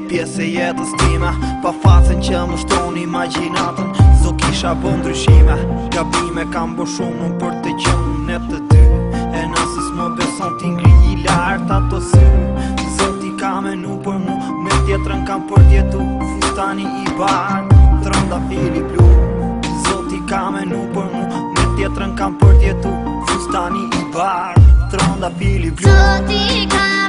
Pjesë e jetës time, pa facën që më shton imagjinatën. Zo kisha bo ndryshime, gabime kam bo shumë për të qenë ne të dy. E nëse s'më beson ti ngri I lart ato sy. Zoti ka menu për mu, me tjetrën kam përdjetu fustani I bardh, trëndafili blu. Zoti ka menu për mu, me tjetrën kam përdjetu fustani I bardh, trëndafili blu. Zoti ka